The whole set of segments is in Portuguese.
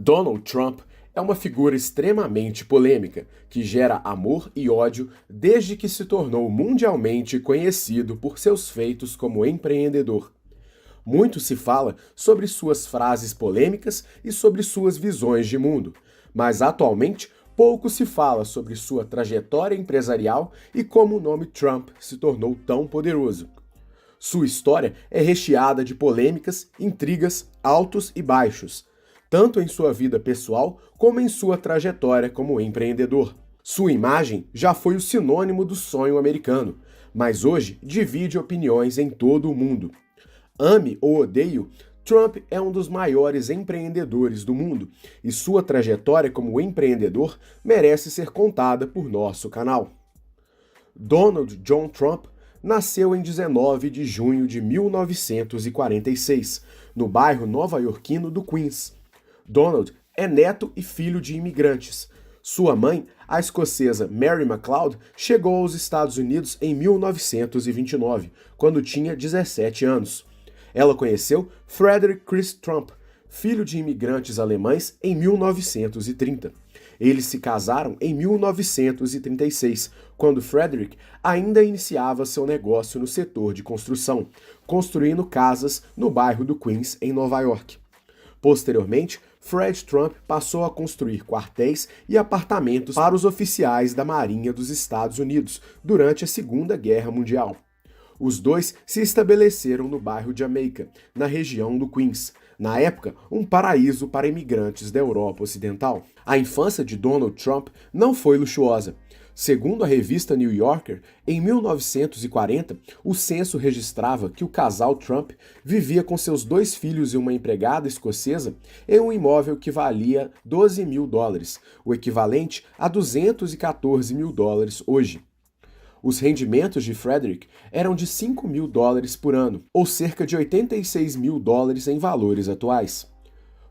Donald Trump é uma figura extremamente polêmica, que gera amor e ódio desde que se tornou mundialmente conhecido por seus feitos como empreendedor. Muito se fala sobre suas frases polêmicas e sobre suas visões de mundo, mas atualmente pouco se fala sobre sua trajetória empresarial e como o nome Trump se tornou tão poderoso. Sua história é recheada de polêmicas, intrigas, altos e baixos, tanto em sua vida pessoal como em sua trajetória como empreendedor. Sua imagem já foi o sinônimo do sonho americano, mas hoje divide opiniões em todo o mundo. Ame ou odeie, Trump é um dos maiores empreendedores do mundo e sua trajetória como empreendedor merece ser contada por nosso canal. Donald John Trump nasceu em 19 de junho de 1946, no bairro nova-iorquino do Queens. Donald é neto e filho de imigrantes. Sua mãe, a escocesa Mary MacLeod, chegou aos Estados Unidos em 1929, quando tinha 17 anos. Ela conheceu Frederick Chris Trump, filho de imigrantes alemães, em 1930. Eles se casaram em 1936, quando Frederick ainda iniciava seu negócio no setor de construção, construindo casas no bairro do Queens, em Nova York. Posteriormente, Fred Trump passou a construir quartéis e apartamentos para os oficiais da Marinha dos Estados Unidos durante a Segunda Guerra Mundial. Os dois se estabeleceram no bairro Jamaica, na região do Queens, na época um paraíso para imigrantes da Europa Ocidental. A infância de Donald Trump não foi luxuosa. Segundo a revista New Yorker, em 1940, o censo registrava que o casal Trump vivia com seus 2 filhos e uma empregada escocesa em um imóvel que valia $12 mil, o equivalente a $214 mil hoje. Os rendimentos de Frederick eram de $5 mil por ano, ou cerca de $86 mil em valores atuais.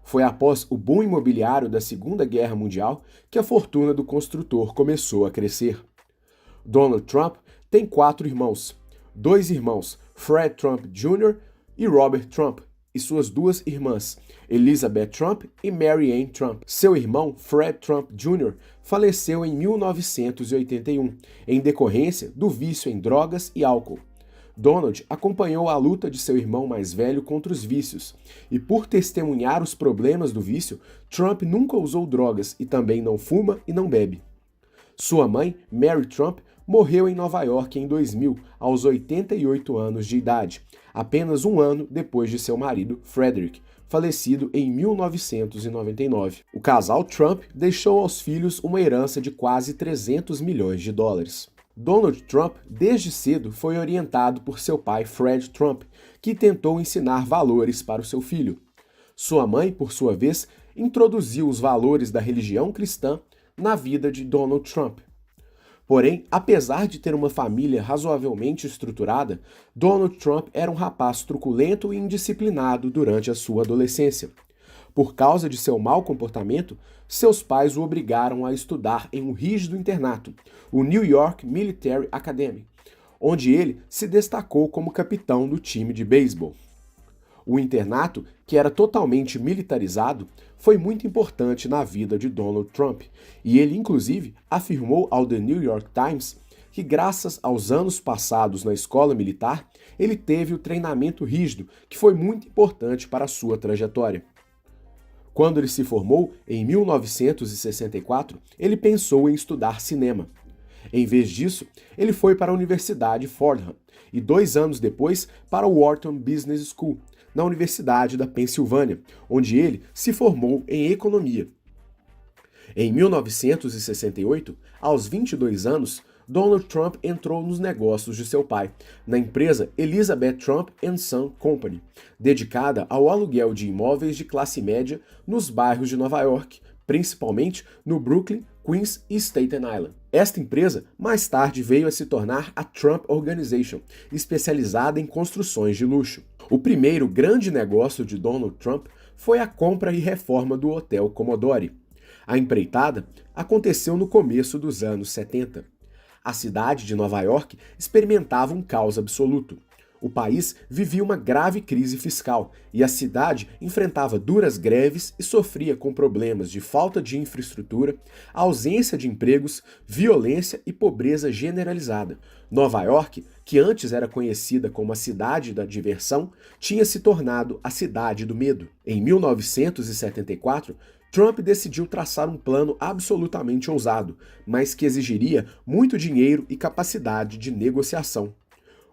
Foi após o boom imobiliário da Segunda Guerra Mundial que a fortuna do construtor começou a crescer. Donald Trump tem 4 irmãos. 2 irmãos, Fred Trump Jr. e Robert Trump, e suas 2 irmãs, Elizabeth Trump e Mary Ann Trump. Seu irmão, Fred Trump Jr., faleceu em 1981, em decorrência do vício em drogas e álcool. Donald acompanhou a luta de seu irmão mais velho contra os vícios, e por testemunhar os problemas do vício, Trump nunca usou drogas e também não fuma e não bebe. Sua mãe, Mary Trump, morreu em Nova York em 2000, aos 88 anos de idade, apenas um ano depois de seu marido, Frederick, falecido em 1999. O casal Trump deixou aos filhos uma herança de quase $300 milhões. Donald Trump, desde cedo, foi orientado por seu pai, Fred Trump, que tentou ensinar valores para o seu filho. Sua mãe, por sua vez, introduziu os valores da religião cristã na vida de Donald Trump. Porém, apesar de ter uma família razoavelmente estruturada, Donald Trump era um rapaz truculento e indisciplinado durante a sua adolescência. Por causa de seu mau comportamento, seus pais o obrigaram a estudar em um rígido internato, o New York Military Academy, onde ele se destacou como capitão do time de beisebol. O internato, que era totalmente militarizado, foi muito importante na vida de Donald Trump, e ele inclusive afirmou ao The New York Times que graças aos anos passados na escola militar, ele teve o treinamento rígido, que foi muito importante para a sua trajetória. Quando ele se formou, em 1964, ele pensou em estudar cinema. Em vez disso, ele foi para a Universidade Fordham e 2 anos depois para o Wharton Business School, na Universidade da Pensilvânia, onde ele se formou em economia. Em 1968, aos 22 anos, Donald Trump entrou nos negócios de seu pai, na empresa Elizabeth Trump Son Company, dedicada ao aluguel de imóveis de classe média nos bairros de Nova York, principalmente no Brooklyn, Queens e Staten Island. Esta empresa mais tarde veio a se tornar a Trump Organization, especializada em construções de luxo. O primeiro grande negócio de Donald Trump foi a compra e reforma do Hotel Commodore. A empreitada aconteceu no começo dos anos 70. A cidade de Nova York experimentava um caos absoluto. O país vivia uma grave crise fiscal e a cidade enfrentava duras greves e sofria com problemas de falta de infraestrutura, ausência de empregos, violência e pobreza generalizada. Nova York, que antes era conhecida como a cidade da diversão, tinha se tornado a cidade do medo. Em 1974, Trump decidiu traçar um plano absolutamente ousado, mas que exigiria muito dinheiro e capacidade de negociação.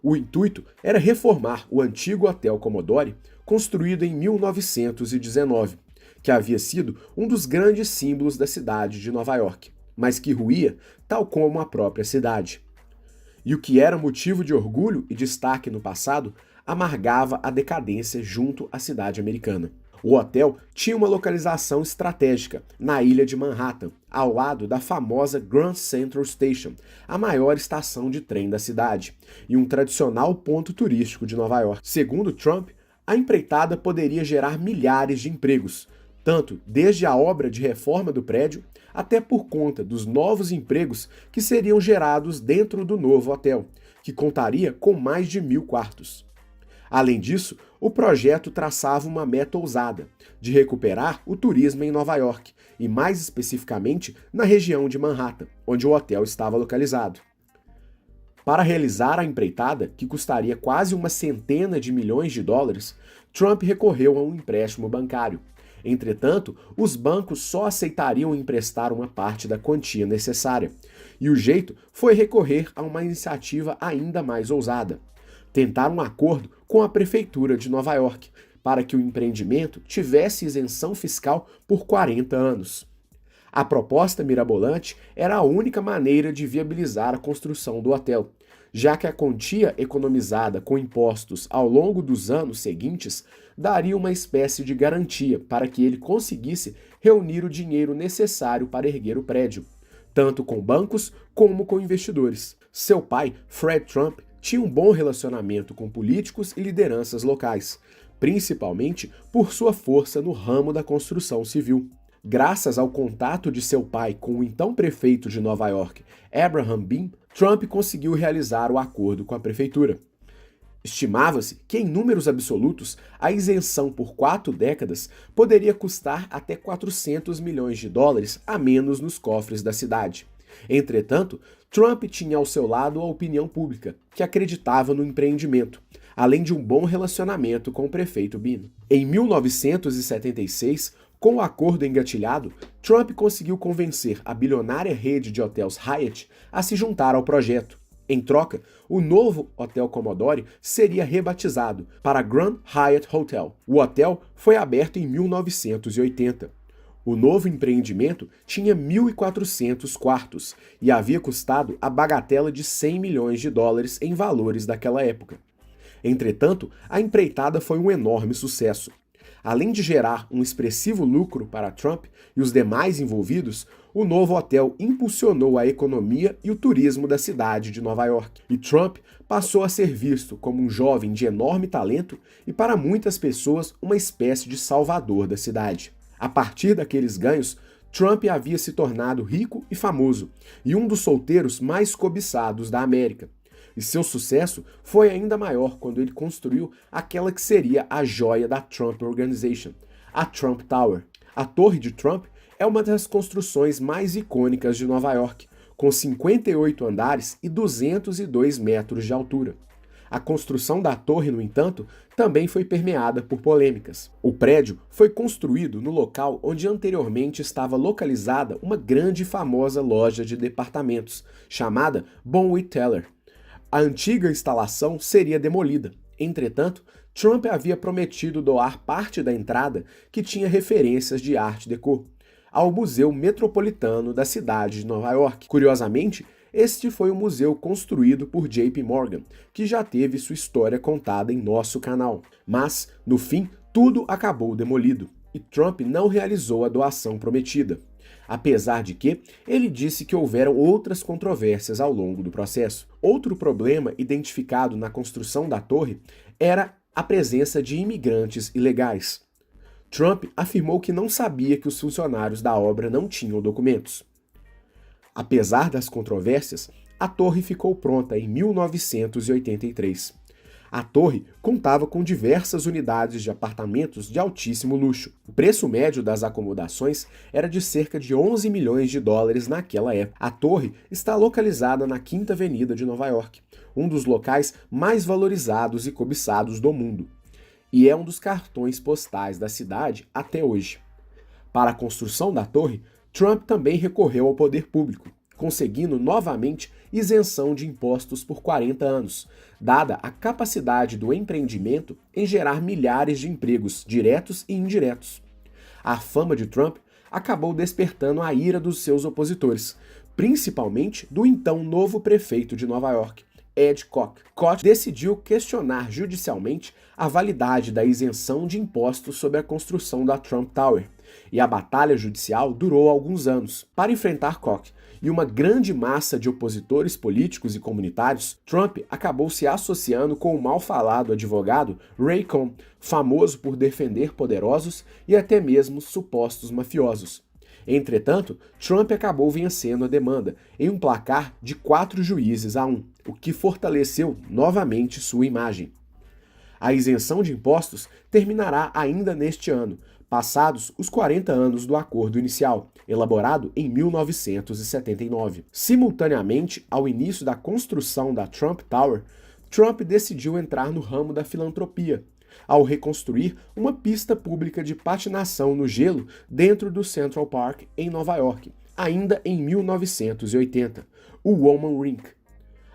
O intuito era reformar o antigo Hotel Commodore, construído em 1919, que havia sido um dos grandes símbolos da cidade de Nova York, mas que ruía, tal como a própria cidade. E o que era motivo de orgulho e destaque no passado, amargava a decadência junto à cidade americana. O hotel tinha uma localização estratégica na ilha de Manhattan, ao lado da famosa Grand Central Station, a maior estação de trem da cidade, e um tradicional ponto turístico de Nova York. Segundo Trump, a empreitada poderia gerar milhares de empregos, tanto desde a obra de reforma do prédio, até por conta dos novos empregos que seriam gerados dentro do novo hotel, que contaria com mais de 1.000 quartos. Além disso, o projeto traçava uma meta ousada, de recuperar o turismo em Nova York, e mais especificamente na região de Manhattan, onde o hotel estava localizado. Para realizar a empreitada, que custaria quase uma centena de milhões de dólares, Trump recorreu a um empréstimo bancário. Entretanto, os bancos só aceitariam emprestar uma parte da quantia necessária, e o jeito foi recorrer a uma iniciativa ainda mais ousada: tentar um acordo com a Prefeitura de Nova York para que o empreendimento tivesse isenção fiscal por 40 anos. A proposta mirabolante era a única maneira de viabilizar a construção do hotel, já que a quantia economizada com impostos ao longo dos anos seguintes daria uma espécie de garantia para que ele conseguisse reunir o dinheiro necessário para erguer o prédio, tanto com bancos como com investidores. Seu pai, Fred Trump, tinha um bom relacionamento com políticos e lideranças locais, principalmente por sua força no ramo da construção civil. Graças ao contato de seu pai com o então prefeito de Nova York, Abraham Beame, Trump conseguiu realizar o acordo com a prefeitura. Estimava-se que, em números absolutos, a isenção por 4 décadas poderia custar até 400 milhões de dólares a menos nos cofres da cidade. Entretanto, Trump tinha ao seu lado a opinião pública, que acreditava no empreendimento, além de um bom relacionamento com o prefeito Beame. Em 1976, com o acordo engatilhado, Trump conseguiu convencer a bilionária rede de hotéis Hyatt a se juntar ao projeto. Em troca, o novo Hotel Commodore seria rebatizado para Grand Hyatt Hotel. O hotel foi aberto em 1980. O novo empreendimento tinha 1.400 quartos e havia custado a bagatela de 100 milhões de dólares em valores daquela época. Entretanto, a empreitada foi um enorme sucesso. Além de gerar um expressivo lucro para Trump e os demais envolvidos, o novo hotel impulsionou a economia e o turismo da cidade de Nova York. E Trump passou a ser visto como um jovem de enorme talento e, para muitas pessoas, uma espécie de salvador da cidade. A partir daqueles ganhos, Trump havia se tornado rico e famoso, e um dos solteiros mais cobiçados da América. E seu sucesso foi ainda maior quando ele construiu aquela que seria a joia da Trump Organization, a Trump Tower. A Torre de Trump é uma das construções mais icônicas de Nova York, com 58 andares e 202 metros de altura. A construção da torre, no entanto, também foi permeada por polêmicas. O prédio foi construído no local onde anteriormente estava localizada uma grande e famosa loja de departamentos, chamada Bonwit Teller. A antiga instalação seria demolida. Entretanto, Trump havia prometido doar parte da entrada, que tinha referências de Art Deco, ao Museu Metropolitano da cidade de Nova York. Curiosamente, este foi um museu construído por JP Morgan, que já teve sua história contada em nosso canal. Mas, no fim, tudo acabou demolido, e Trump não realizou a doação prometida. Apesar de que ele disse que houveram outras controvérsias ao longo do processo. Outro problema identificado na construção da torre era a presença de imigrantes ilegais. Trump afirmou que não sabia que os funcionários da obra não tinham documentos. Apesar das controvérsias, a torre ficou pronta em 1983. A torre contava com diversas unidades de apartamentos de altíssimo luxo. O preço médio das acomodações era de cerca de 11 milhões de dólares naquela época. A torre está localizada na Quinta Avenida de Nova York, um dos locais mais valorizados e cobiçados do mundo, e é um dos cartões postais da cidade até hoje. Para a construção da torre, Trump também recorreu ao poder público, conseguindo novamente isenção de impostos por 40 anos, dada a capacidade do empreendimento em gerar milhares de empregos diretos e indiretos. A fama de Trump acabou despertando a ira dos seus opositores, principalmente do então novo prefeito de Nova York, Ed Koch. Koch decidiu questionar judicialmente a validade da isenção de impostos sobre a construção da Trump Tower, e a batalha judicial durou alguns anos. Para enfrentar Koch e uma grande massa de opositores políticos e comunitários, Trump acabou se associando com o mal-falado advogado Ray Cohn, famoso por defender poderosos e até mesmo supostos mafiosos. Entretanto, Trump acabou vencendo a demanda em um placar de 4 juízes a 1, o que fortaleceu novamente sua imagem. A isenção de impostos terminará ainda neste ano, passados os 40 anos do acordo inicial, elaborado em 1979. Simultaneamente ao início da construção da Trump Tower, Trump decidiu entrar no ramo da filantropia, ao reconstruir uma pista pública de patinação no gelo dentro do Central Park, em Nova York, ainda em 1980, o Woman Rink.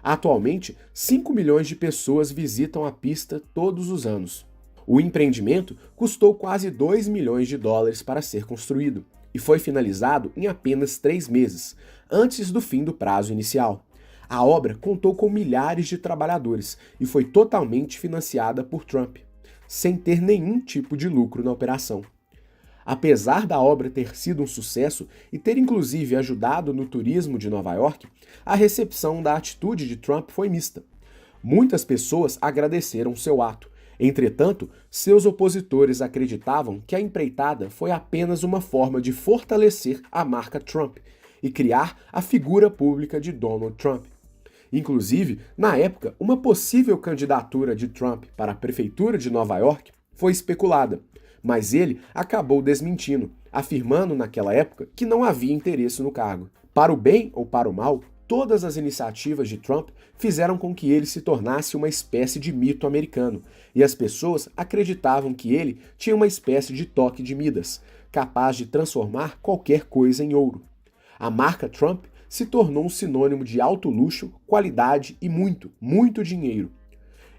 Atualmente, 5 milhões de pessoas visitam a pista todos os anos. O empreendimento custou quase 2 milhões de dólares para ser construído e foi finalizado em apenas 3 meses, antes do fim do prazo inicial. A obra contou com milhares de trabalhadores e foi totalmente financiada por Trump, sem ter nenhum tipo de lucro na operação. Apesar da obra ter sido um sucesso e ter inclusive ajudado no turismo de Nova York, a recepção da atitude de Trump foi mista. Muitas pessoas agradeceram seu ato. Entretanto, seus opositores acreditavam que a empreitada foi apenas uma forma de fortalecer a marca Trump e criar a figura pública de Donald Trump. Inclusive, na época, uma possível candidatura de Trump para a prefeitura de Nova York foi especulada, mas ele acabou desmentindo, afirmando naquela época que não havia interesse no cargo. Para o bem ou para o mal, todas as iniciativas de Trump fizeram com que ele se tornasse uma espécie de mito americano, e as pessoas acreditavam que ele tinha uma espécie de toque de Midas, capaz de transformar qualquer coisa em ouro. A marca Trump se tornou um sinônimo de alto luxo, qualidade e muito, muito dinheiro.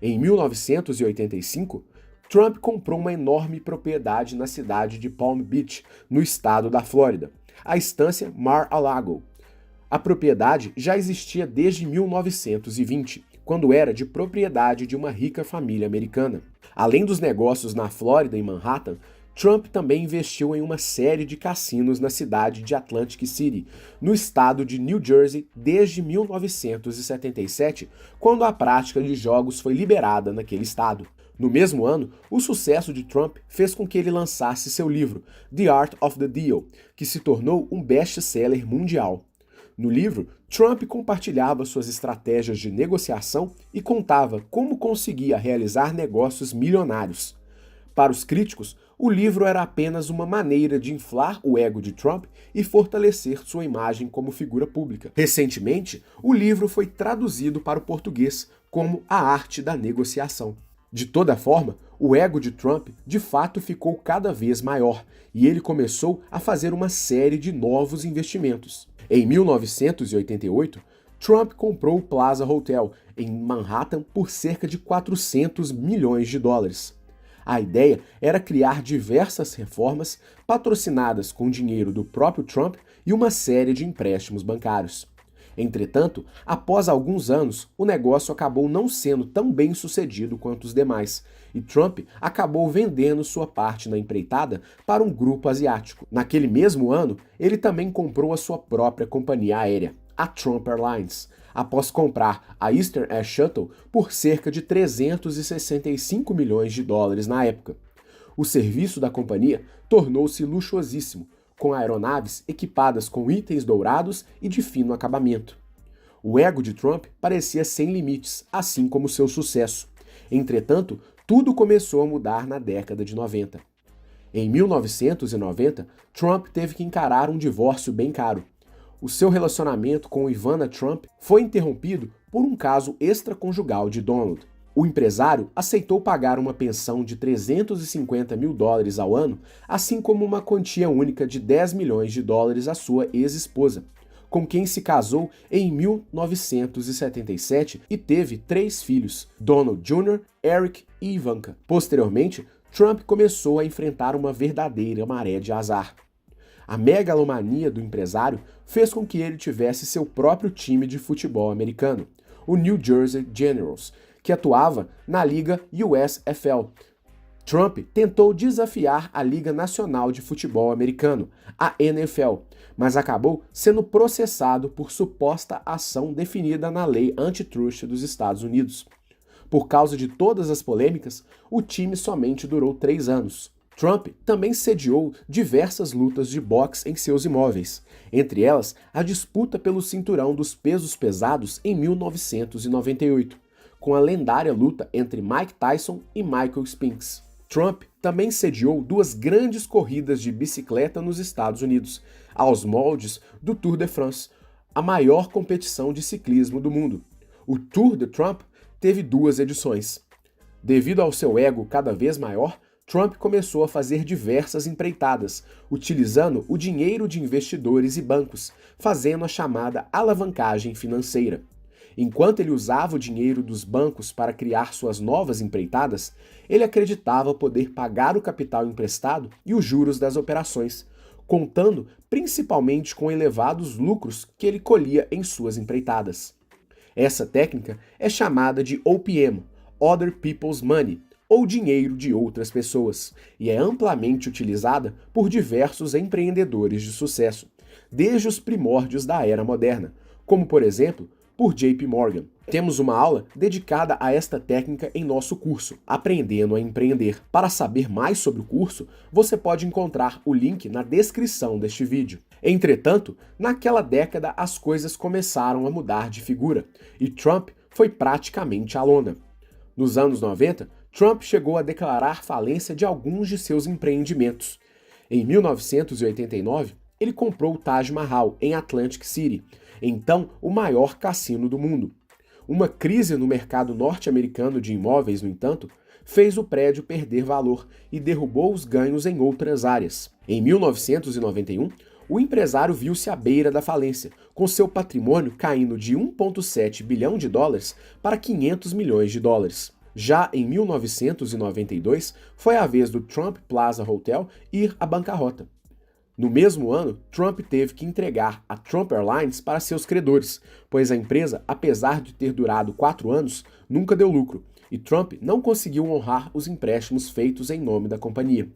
Em 1985, Trump comprou uma enorme propriedade na cidade de Palm Beach, no estado da Flórida, a estância Mar-a-Lago. A propriedade já existia desde 1920, quando era de propriedade de uma rica família americana. Além dos negócios na Flórida e Manhattan, Trump também investiu em uma série de cassinos na cidade de Atlantic City, no estado de New Jersey, desde 1977, quando a prática de jogos foi liberada naquele estado. No mesmo ano, o sucesso de Trump fez com que ele lançasse seu livro, The Art of the Deal, que se tornou um best-seller mundial. No livro, Trump compartilhava suas estratégias de negociação e contava como conseguia realizar negócios milionários. Para os críticos, o livro era apenas uma maneira de inflar o ego de Trump e fortalecer sua imagem como figura pública. Recentemente, o livro foi traduzido para o português como A Arte da Negociação. De toda forma, o ego de Trump de fato ficou cada vez maior e ele começou a fazer uma série de novos investimentos. Em 1988, Trump comprou o Plaza Hotel em Manhattan por cerca de 400 milhões de dólares. A ideia era criar diversas reformas patrocinadas com dinheiro do próprio Trump e uma série de empréstimos bancários. Entretanto, após alguns anos, o negócio acabou não sendo tão bem sucedido quanto os demais, e Trump acabou vendendo sua parte na empreitada para um grupo asiático. Naquele mesmo ano, ele também comprou a sua própria companhia aérea, a Trump Airlines, após comprar a Eastern Air Shuttle por cerca de 365 milhões de dólares na época. O serviço da companhia tornou-se luxuosíssimo, com aeronaves equipadas com itens dourados e de fino acabamento. O ego de Trump parecia sem limites, assim como seu sucesso. Entretanto, tudo começou a mudar na década de 90. Em 1990, Trump teve que encarar um divórcio bem caro. O seu relacionamento com Ivana Trump foi interrompido por um caso extraconjugal de Donald. O empresário aceitou pagar uma pensão de $350 mil ao ano, assim como uma quantia única de $10 milhões à sua ex-esposa, com quem se casou em 1977 e teve 3 filhos, Donald Jr., Eric e Ivanka. Posteriormente, Trump começou a enfrentar uma verdadeira maré de azar. A megalomania do empresário fez com que ele tivesse seu próprio time de futebol americano, o New Jersey Generals, que atuava na Liga USFL. Trump tentou desafiar a Liga Nacional de Futebol Americano, a NFL, mas acabou sendo processado por suposta ação definida na lei antitrust dos Estados Unidos. Por causa de todas as polêmicas, o time somente durou 3 anos. Trump também sediou diversas lutas de boxe em seus imóveis, entre elas a disputa pelo cinturão dos pesos pesados em 1998, com a lendária luta entre Mike Tyson e Michael Spinks. Trump também sediou 2 grandes corridas de bicicleta nos Estados Unidos, aos moldes do Tour de France, a maior competição de ciclismo do mundo. O Tour de Trump teve 2 edições. Devido ao seu ego cada vez maior, Trump começou a fazer diversas empreitadas, utilizando o dinheiro de investidores e bancos, fazendo a chamada alavancagem financeira. Enquanto ele usava o dinheiro dos bancos para criar suas novas empreitadas, ele acreditava poder pagar o capital emprestado e os juros das operações, contando principalmente com elevados lucros que ele colhia em suas empreitadas. Essa técnica é chamada de OPM, Other People's Money, ou dinheiro de outras pessoas, e é amplamente utilizada por diversos empreendedores de sucesso, desde os primórdios da era moderna, como por exemplo, por JP Morgan. Temos uma aula dedicada a esta técnica em nosso curso, Aprendendo a Empreender. Para saber mais sobre o curso, você pode encontrar o link na descrição deste vídeo. Entretanto, naquela década as coisas começaram a mudar de figura, e Trump foi praticamente à lona. Nos anos 90, Trump chegou a declarar falência de alguns de seus empreendimentos. Em 1989, ele comprou o Taj Mahal, em Atlantic City, então o maior cassino do mundo. Uma crise no mercado norte-americano de imóveis, no entanto, fez o prédio perder valor e derrubou os ganhos em outras áreas. Em 1991, o empresário viu-se à beira da falência, com seu patrimônio caindo de $1,7 bilhão para $500 milhões. Já em 1992, foi a vez do Trump Plaza Hotel ir à bancarrota. No mesmo ano, Trump teve que entregar a Trump Airlines para seus credores, pois a empresa, apesar de ter durado 4 anos, nunca deu lucro, e Trump não conseguiu honrar os empréstimos feitos em nome da companhia.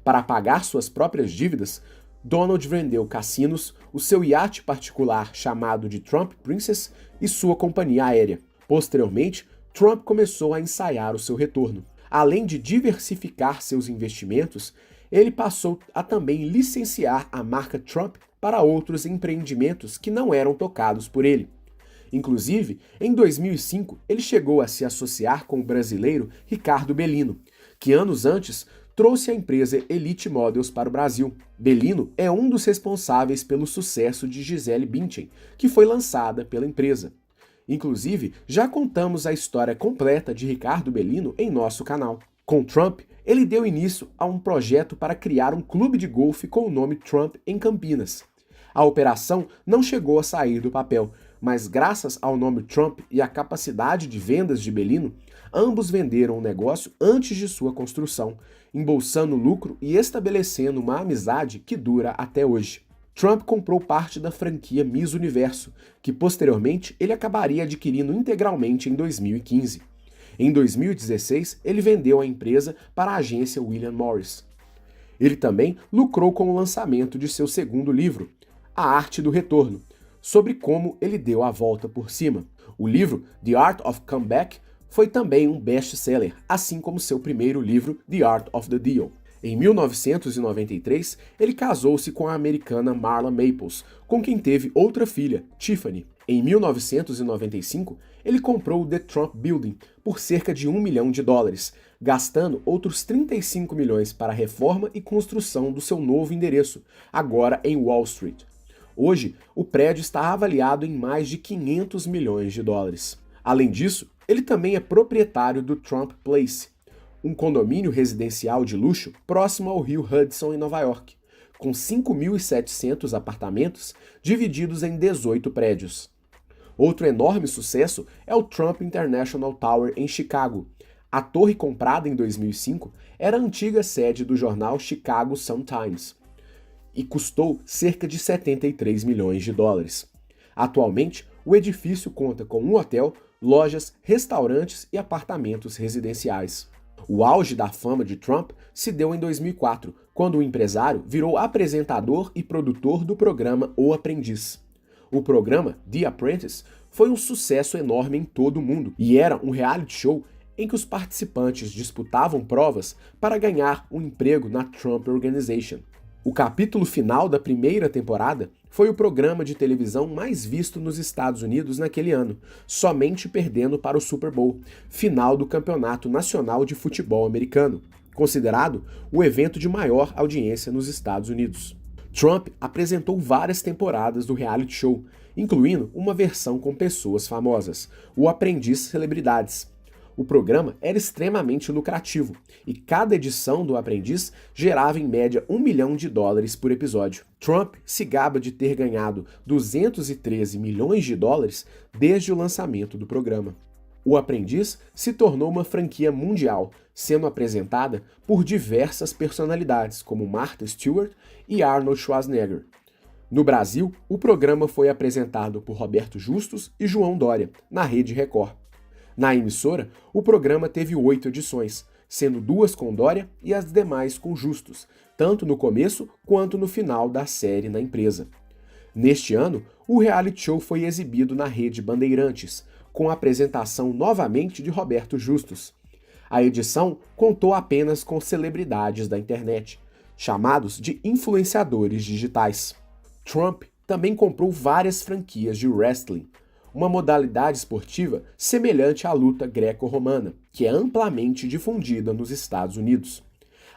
Para pagar suas próprias dívidas, Donald vendeu cassinos, o seu iate particular chamado de Trump Princess e sua companhia aérea. Posteriormente, Trump começou a ensaiar o seu retorno. Além de diversificar seus investimentos, ele passou a também licenciar a marca Trump para outros empreendimentos que não eram tocados por ele. Inclusive, em 2005, ele chegou a se associar com o brasileiro Ricardo Bellino, que anos antes trouxe a empresa Elite Models para o Brasil. Bellino é um dos responsáveis pelo sucesso de Gisele Bündchen, que foi lançada pela empresa. Inclusive, já contamos a história completa de Ricardo Bellino em nosso canal. Com Trump, ele deu início a um projeto para criar um clube de golfe com o nome Trump em Campinas. A operação não chegou a sair do papel, mas graças ao nome Trump e à capacidade de vendas de Bellino, ambos venderam o negócio antes de sua construção, embolsando lucro e estabelecendo uma amizade que dura até hoje. Trump comprou parte da franquia Miss Universo, que posteriormente ele acabaria adquirindo integralmente em 2015. Em 2016, ele vendeu a empresa para a agência William Morris. Ele também lucrou com o lançamento de seu segundo livro, A Arte do Retorno, sobre como ele deu a volta por cima. O livro The Art of Comeback foi também um best-seller, assim como seu primeiro livro The Art of the Deal. Em 1993, ele casou-se com a americana Marla Maples, com quem teve outra filha, Tiffany. Em 1995, ele comprou o The Trump Building por cerca de US$ 1 milhão, gastando outros 35 milhões para a reforma e construção do seu novo endereço, agora em Wall Street. Hoje, o prédio está avaliado em mais de US$ 500 milhões. Além disso, ele também é proprietário do Trump Place, um condomínio residencial de luxo próximo ao rio Hudson, em Nova York, com 5.700 apartamentos divididos em 18 prédios. Outro enorme sucesso é o Trump International Tower em Chicago. A torre comprada em 2005 era a antiga sede do jornal Chicago Sun-Times e custou cerca de US$ 73 milhões. Atualmente, o edifício conta com um hotel, lojas, restaurantes e apartamentos residenciais. O auge da fama de Trump se deu em 2004, quando o empresário virou apresentador e produtor do programa O Aprendiz. O programa The Apprentice foi um sucesso enorme em todo o mundo e era um reality show em que os participantes disputavam provas para ganhar um emprego na Trump Organization. O capítulo final da primeira temporada foi o programa de televisão mais visto nos Estados Unidos naquele ano, somente perdendo para o Super Bowl, final do Campeonato Nacional de Futebol Americano, considerado o evento de maior audiência nos Estados Unidos. Trump apresentou várias temporadas do reality show, incluindo uma versão com pessoas famosas, o Aprendiz Celebridades. O programa era extremamente lucrativo e cada edição do Aprendiz gerava em média US$ 1 milhão por episódio. Trump se gaba de ter ganhado 213 milhões de dólares desde o lançamento do programa. O Aprendiz se tornou uma franquia mundial, sendo apresentada por diversas personalidades como Martha Stewart e Arnold Schwarzenegger. No Brasil, o programa foi apresentado por Roberto Justus e João Dória, na Rede Record. Na emissora, o programa teve 8 edições, sendo 2 com Dória e as demais com Justus, tanto no começo quanto no final da série na empresa. Neste ano, o reality show foi exibido na Rede Bandeirantes, com a apresentação novamente de Roberto Justus. A edição contou apenas com celebridades da internet, chamados de influenciadores digitais. Trump também comprou várias franquias de wrestling, uma modalidade esportiva semelhante à luta greco-romana, que é amplamente difundida nos Estados Unidos.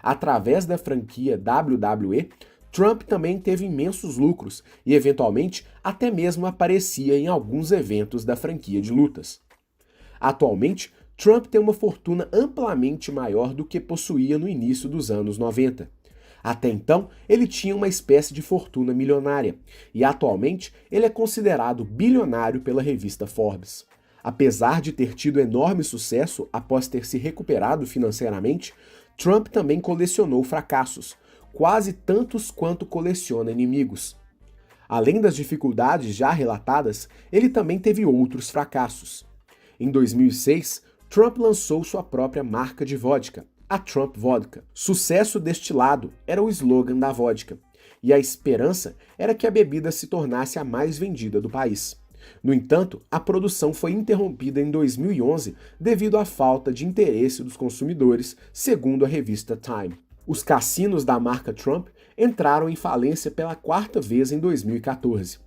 Através da franquia WWE, Trump também teve imensos lucros e, eventualmente, até mesmo aparecia em alguns eventos da franquia de lutas. Atualmente, Trump tem uma fortuna amplamente maior do que possuía no início dos anos 90. Até então, ele tinha uma espécie de fortuna milionária, e atualmente ele é considerado bilionário pela revista Forbes. Apesar de ter tido enorme sucesso após ter se recuperado financeiramente, Trump também colecionou fracassos, quase tantos quanto coleciona inimigos. Além das dificuldades já relatadas, ele também teve outros fracassos. Em 2006, Trump lançou sua própria marca de vodka, a Trump Vodka. Sucesso destilado era o slogan da vodka, e a esperança era que a bebida se tornasse a mais vendida do país. No entanto, a produção foi interrompida em 2011 devido à falta de interesse dos consumidores, segundo a revista Time. Os cassinos da marca Trump entraram em falência pela 4ª vez em 2014.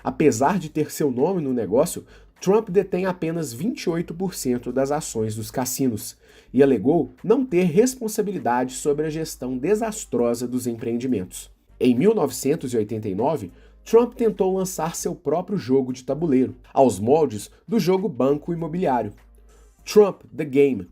Apesar de ter seu nome no negócio, Trump detém apenas 28% das ações dos cassinos e alegou não ter responsabilidade sobre a gestão desastrosa dos empreendimentos. Em 1989, Trump tentou lançar seu próprio jogo de tabuleiro, aos moldes do jogo Banco Imobiliário, Trump The Game.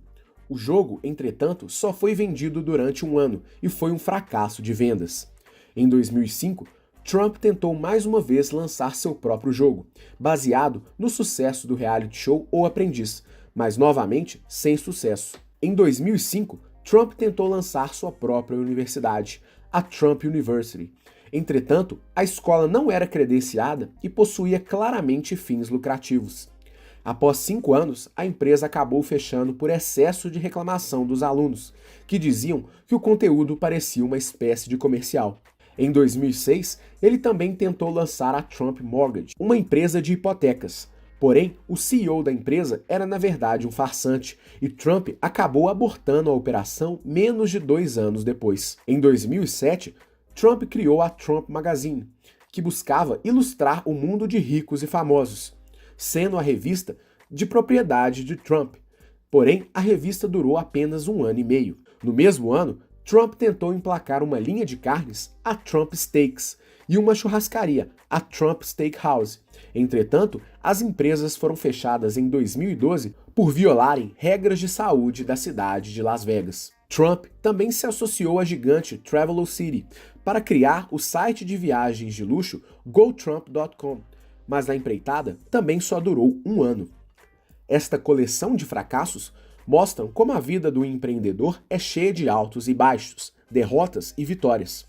O jogo, entretanto, só foi vendido durante um ano e foi um fracasso de vendas. Em 2005, Trump tentou mais uma vez lançar seu próprio jogo, baseado no sucesso do reality show O Aprendiz, mas novamente sem sucesso. Em 2005, Trump tentou lançar sua própria universidade, a Trump University. Entretanto, a escola não era credenciada e possuía claramente fins lucrativos. Após 5 anos, a empresa acabou fechando por excesso de reclamação dos alunos, que diziam que o conteúdo parecia uma espécie de comercial. Em 2006, ele também tentou lançar a Trump Mortgage, uma empresa de hipotecas, Porém, o CEO da empresa era na verdade um farsante e Trump acabou abortando a operação menos de 2 anos depois. Em 2007, Trump criou a Trump Magazine, que buscava ilustrar o mundo de ricos e famosos, sendo a revista de propriedade de Trump. Porém, a revista durou apenas 1 ano e meio. No mesmo ano, Trump tentou emplacar uma linha de carnes, a Trump Steaks, e uma churrascaria, a Trump Steakhouse. Entretanto, as empresas foram fechadas em 2012 por violarem regras de saúde da cidade de Las Vegas. Trump também se associou à gigante Travelocity para criar o site de viagens de luxo GoTrump.com, mas a empreitada também só durou 1 ano. Esta coleção de fracassos mostram como a vida do empreendedor é cheia de altos e baixos, derrotas e vitórias.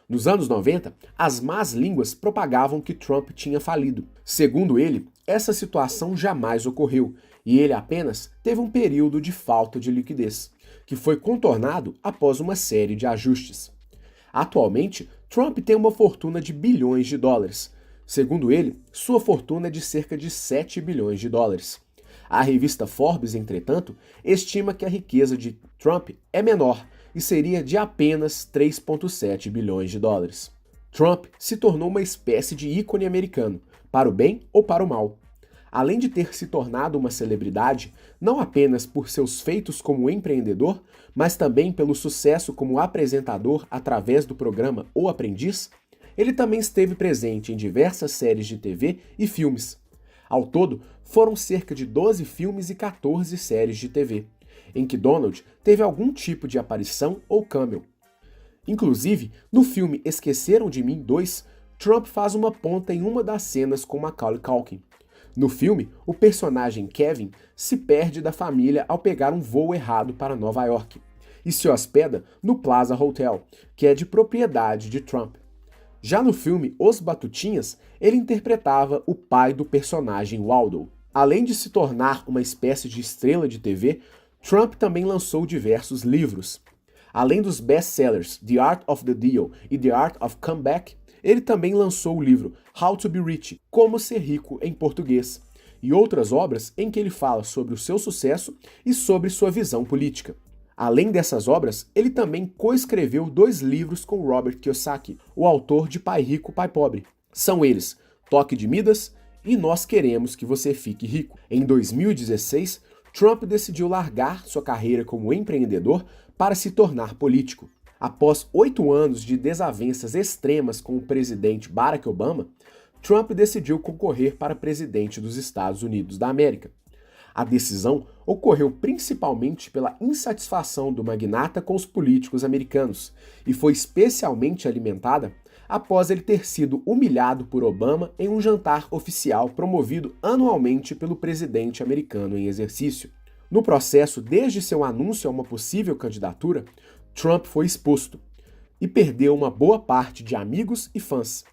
Nos anos 90, as más línguas propagavam que Trump tinha falido. Segundo ele, essa situação jamais ocorreu e ele apenas teve um período de falta de liquidez, que foi contornado após uma série de ajustes. Atualmente, Trump tem uma fortuna de bilhões de dólares. Segundo ele, sua fortuna é de cerca de 7 bilhões de dólares. A revista Forbes, entretanto, estima que a riqueza de Trump é menor e seria de apenas 3,7 bilhões de dólares. Trump se tornou uma espécie de ícone americano, para o bem ou para o mal. Além de ter se tornado uma celebridade, não apenas por seus feitos como empreendedor, mas também pelo sucesso como apresentador através do programa O Aprendiz, ele também esteve presente em diversas séries de TV e filmes. Ao todo, foram cerca de 12 filmes e 14 séries de TV, em que Donald teve algum tipo de aparição ou cameo. Inclusive, no filme Esqueceram de Mim 2, Trump faz uma ponta em uma das cenas com Macaulay Culkin. No filme, o personagem Kevin se perde da família ao pegar um voo errado para Nova York e se hospeda no Plaza Hotel, que é de propriedade de Trump. Já no filme Os Batutinhas, ele interpretava o pai do personagem Waldo. Além de se tornar uma espécie de estrela de TV, Trump também lançou diversos livros. Além dos best-sellers The Art of the Deal e The Art of Comeback, ele também lançou o livro How to be Rich, Como Ser Rico em português, e outras obras em que ele fala sobre o seu sucesso e sobre sua visão política. Além dessas obras, ele também coescreveu 2 livros com Robert Kiyosaki, o autor de Pai Rico, Pai Pobre. São eles Toque de Midas e Nós Queremos que Você Fique Rico. Em 2016, Trump decidiu largar sua carreira como empreendedor para se tornar político. Após 8 anos de desavenças extremas com o presidente Barack Obama, Trump decidiu concorrer para presidente dos Estados Unidos da América. A decisão ocorreu principalmente pela insatisfação do magnata com os políticos americanos e foi especialmente alimentada após ele ter sido humilhado por Obama em um jantar oficial promovido anualmente pelo presidente americano em exercício. No processo, desde seu anúncio a uma possível candidatura, Trump foi exposto e perdeu uma boa parte de amigos e fãs.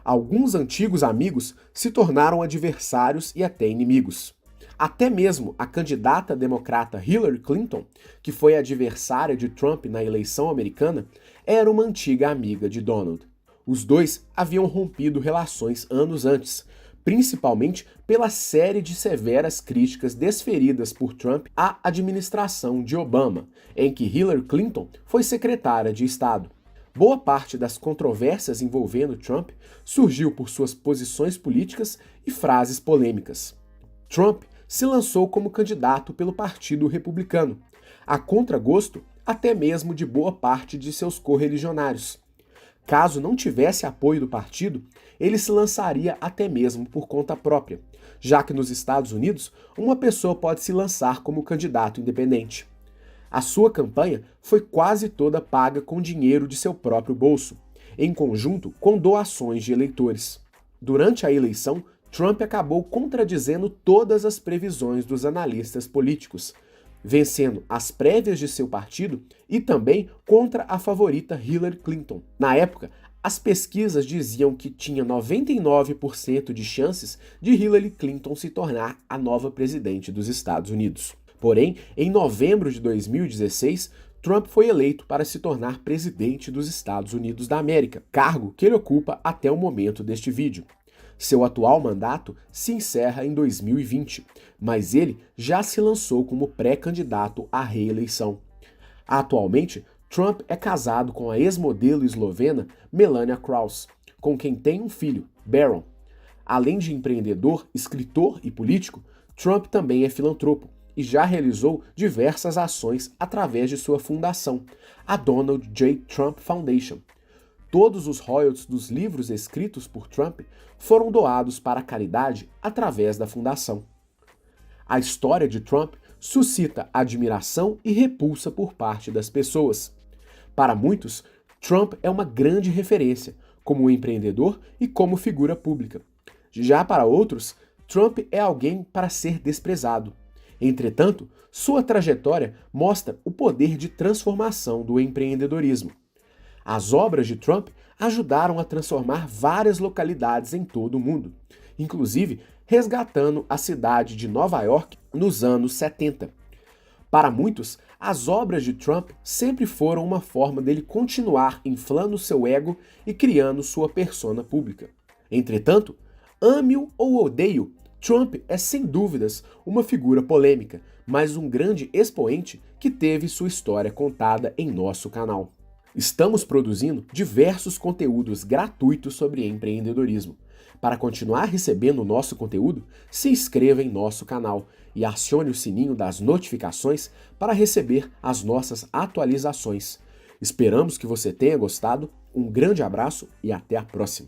Alguns antigos amigos se tornaram adversários e até inimigos. Até mesmo a candidata democrata Hillary Clinton, que foi adversária de Trump na eleição americana, era uma antiga amiga de Donald. Os dois haviam rompido relações anos antes, principalmente pela série de severas críticas desferidas por Trump à administração de Obama, em que Hillary Clinton foi secretária de Estado. Boa parte das controvérsias envolvendo Trump surgiu por suas posições políticas e frases polêmicas. Trump se lançou como candidato pelo Partido Republicano, a contragosto até mesmo de boa parte de seus correligionários. Caso não tivesse apoio do partido, ele se lançaria até mesmo por conta própria, já que nos Estados Unidos uma pessoa pode se lançar como candidato independente. A sua campanha foi quase toda paga com dinheiro de seu próprio bolso, em conjunto com doações de eleitores. Durante a eleição, Trump acabou contradizendo todas as previsões dos analistas políticos, vencendo as prévias de seu partido e também contra a favorita Hillary Clinton. Na época, as pesquisas diziam que tinha 99% de chances de Hillary Clinton se tornar a nova presidente dos Estados Unidos. Porém, em novembro de 2016, Trump foi eleito para se tornar presidente dos Estados Unidos da América, cargo que ele ocupa até o momento deste vídeo. Seu atual mandato se encerra em 2020, mas ele já se lançou como pré-candidato à reeleição. Atualmente, Trump é casado com a ex-modelo eslovena Melania Kraus, com quem tem um filho, Barron. Além de empreendedor, escritor e político, Trump também é filantropo e já realizou diversas ações através de sua fundação, a Donald J. Trump Foundation. Todos os royalties dos livros escritos por Trump foram doados para a caridade através da fundação. A história de Trump suscita admiração e repulsa por parte das pessoas. Para muitos, Trump é uma grande referência, como empreendedor e como figura pública. Já para outros, Trump é alguém para ser desprezado. Entretanto, sua trajetória mostra o poder de transformação do empreendedorismo. As obras de Trump ajudaram a transformar várias localidades em todo o mundo, inclusive resgatando a cidade de Nova York nos anos 70. Para muitos, as obras de Trump sempre foram uma forma dele continuar inflando seu ego e criando sua persona pública. Entretanto, ame-o ou odeie-o, Trump é sem dúvidas uma figura polêmica, mas um grande expoente que teve sua história contada em nosso canal. Estamos produzindo diversos conteúdos gratuitos sobre empreendedorismo. Para continuar recebendo o nosso conteúdo, se inscreva em nosso canal e acione o sininho das notificações para receber as nossas atualizações. Esperamos que você tenha gostado, um grande abraço e até a próxima!